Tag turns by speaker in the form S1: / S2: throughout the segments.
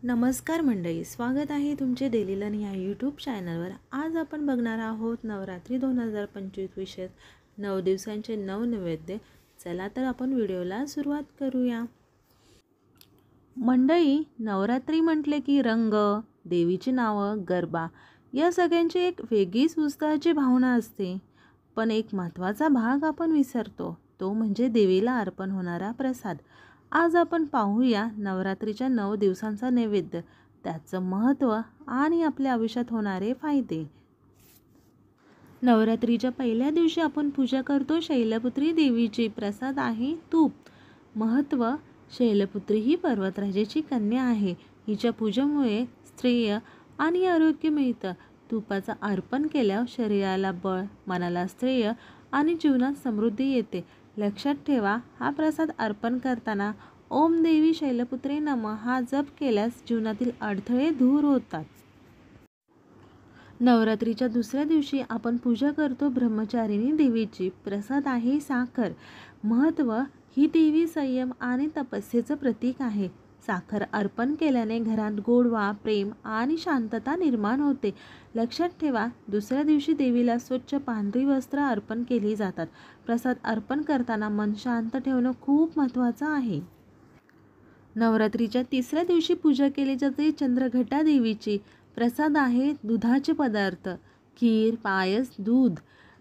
S1: नमस्कार मंडळी, स्वागत आहे तुमचे डेली लर्न या यूट्यूब चॅनलवर। आज आपण बघणार आहोत नवरात्री 2025 विषय 9 दिवसांचे 9 नैवेद्य। चला तर आपण व्हिडिओला सुरुवात करूया। मंडळी, नवरात्री म्हटले की रंग, देवीची नावं, गरबा या सगळ्यांची एक वेगळीच उत्साहाची भावना असते। पण एक महत्त्वाचा भाग आपण विसरतो, तो म्हणजे देवीला अर्पण होणारा प्रसाद। आज आपण पाहूया नवरात्रीच्या 9 दिवसांचा नैवेद्य, त्याचं महत्त्व आणि आपल्या आयुष्यात होणारे फायदे। नवरात्रीच्या पहिल्या दिवशी आपण पूजा करतो शैलपुत्री देवीची। प्रसाद आहे तूप। महत्त्व: शैलपुत्री ही पर्वतराजाची कन्या आहे। हिच्या पूजेमुळे श्रेय आणि आरोग्य मिळतं। तुपाचं अर्पण केल्यावर शरीराला बळ, मनाला श्रेय आणि जीवनात समृद्धी येते। लक्षात ठेवा, हा प्रसाद अर्पण करताना ओम देवी शैलपुत्रे नमः हा जप केल्यास जीवनातील अडथळे दूर होतात। नवरात्रीच्या दुसऱ्या दिवशी आपण पूजा करतो ब्रह्मचारिणी देवीची। प्रसाद आहे साखर। महत्त्व: ही देवी संयम आणि तपस्येचं प्रतीक आहे। साखर अर्पण केल्याने घरात गोडवा, प्रेम आणि शांतता निर्माण होते। लक्षात ठेवा, दुसऱ्या दिवशी देवीला स्वच्छ पांढरी वस्त्र अर्पण केली जातात। प्रसाद अर्पण करताना मन शांत ठेवणं खूप महत्त्वाचं आहे। नवरात्रीच्या तिसऱ्या दिवशी पूजा केली जाते चंद्रघटा देवीची। प्रसाद आहे दुधाचे पदार्थ, खीर, पायस, दूध।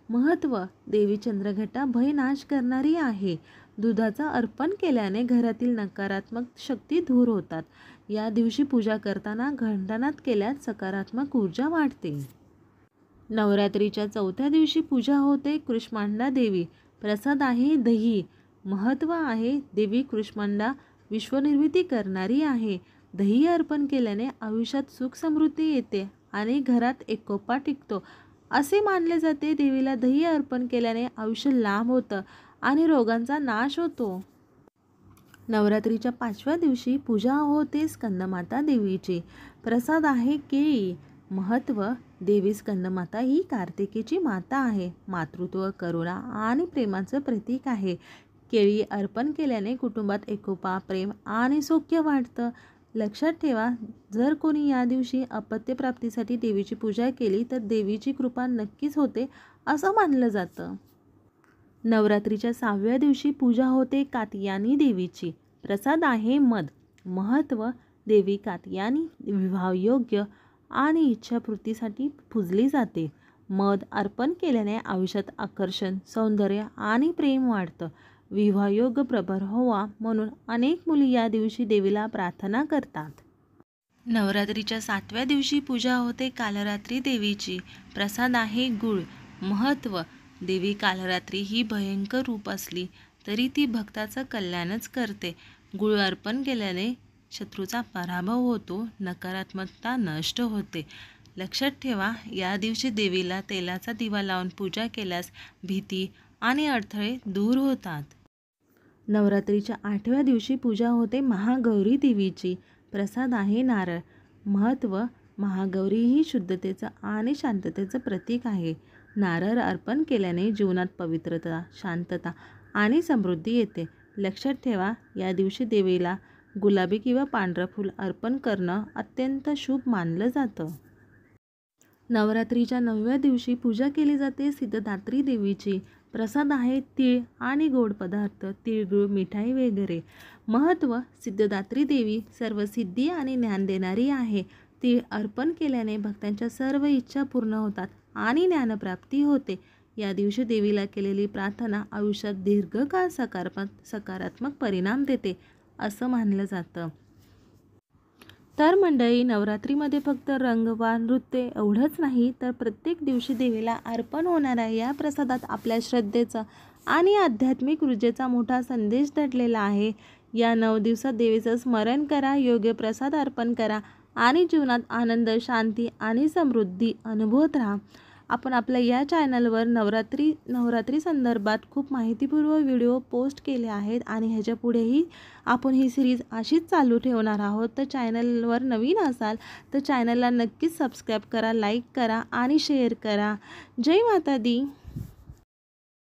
S1: महत्त्व: देवी चंद्रघटा भय नाश करणारी आहे। दुधाचा अर्पण केल्याने घरातील नकारात्मक शक्ती दूर होतात। या दिवशी पूजा करताना घंटानाद केल्यास सकारात्मक ऊर्जा वाढते। नवरात्रीच्या चौथ्या दिवशी पूजा होते कुष्मांडा देवी। प्रसाद आहे दही। महत्त्व आहे देवी कुष्मांडा विश्वनिर्मिती करणारी आहे। दही अर्पण केल्याने आयुष्यात सुख समृद्धी येते आणि घरात एकोपा टिकतो असे मानले जाते। देवीला दही अर्पण केल्याने आयुष्य लांब होतं आणि रोगांचा नाश होतो। नवरात्रीच्या 5व्या दिवशी पूजा होते स्कंदमाता देवीची। प्रसाद आहे केळी। महत्त्व: देवी स्कंदमाता ही कार्तिकेची माता आहे। मातृत्व, करुणा आणि प्रेमाचं प्रतीक आहे। केळी अर्पण केल्याने कुटुंबात एकोपा, प्रेम आणि सौख्य वाढतं। लक्षात ठेवा, जर कोणी या दिवशी अपत्यप्राप्तीसाठी देवीची पूजा केली तर देवीची कृपा नक्कीच होते असं मानलं जातं। नवरात्रीच्या 6व्या दिवशी पूजा होते कात्यायनी देवीची। प्रसाद आहे मध। महत्त्व: देवी कात्यायनी विवाहयोग्य आणि इच्छापूर्तीसाठी पूजली जाते। मध अर्पण केल्याने आयुष्यात आकर्षण, सौंदर्य आणि प्रेम वाढतं। विवाहयोग प्रभार व्हावा म्हणून अनेक मुली या दिवशी देवीला प्रार्थना करतात। नवरात्रीच्या 7व्या दिवशी पूजा होते कालरात्री देवीची। प्रसाद आहे गूळ। महत्त्व: देवी कालरात्री ही भयंकर रूप असली तरी ती भक्ताचं कल्याणच करते। गूळ अर्पण केल्याने शत्रूचा पराभव होतो, नकारात्मकता नष्ट होते। लक्षात ठेवा, या दिवशी देवीला तेलाचा दिवा लावून पूजा केल्यास भीती आणि अडथळे दूर होतात। नवरात्रीच्या 8व्या दिवशी पूजा होते महागौरी देवीची। प्रसाद आहे नारळ। महत्त्व: महागौरी ही शुद्धतेचं आणि शांततेचं प्रतीक आहे। नारळ अर्पण केल्याने जीवनात पवित्रता, शांतता आणि समृद्धी येते। लक्षात ठेवा, या दिवशी देवीला गुलाबी किंवा पांढरं फूल अर्पण करणं अत्यंत शुभ मानलं जातं। नवरात्रीच्या 9व्या दिवशी पूजा केली जाते सिद्धदात्री देवीची। प्रसाद आहे तीळ आणि गोड पदार्थ, तिळगुळ, मिठाई वगैरे। महत्त्व: सिद्धदात्री देवी सर्व सिद्धी आणि ज्ञान देणारी आहे। तीळ अर्पण केल्याने भक्तांच्या सर्व इच्छा पूर्ण होतात आणि ज्ञानप्राप्ती होते। या दिवशी देवीला केलेली प्रार्थना आयुष्यात दीर्घकाळ सकारात्मक परिणाम देते असं मानलं जातं। तर मंडळी, नवरात्रीमध्ये फक्त रंग वा नृत्य एवढंच नाही तर प्रत्येक दिवशी देवीला अर्पण होणाऱ्या या प्रसादात आपल्या श्रद्धेचा आणि आध्यात्मिक ऊर्जेचा मोठा संदेश दडलेला आहे। या 9 दिवसात देवीचं स्मरण करा, योग्य प्रसाद अर्पण करा आणि जीवनात आनंद, शांती आणि समृद्धी अनुभवत राहा। आपण आपल्या या चॅनलवर नवरात्री संदर्भात खूप माहितीपूर्ण व्हिडिओ पोस्ट केले आहेत आणि ह्याच्या पुढेही आपण ही सिरीज अशीच चालू ठेवणार आहोत। तर चॅनलवर नवीन असाल तर चॅनलला नक्कीच सबस्क्राईब करा, लाईक करा आणि शेअर करा। जय माता दी।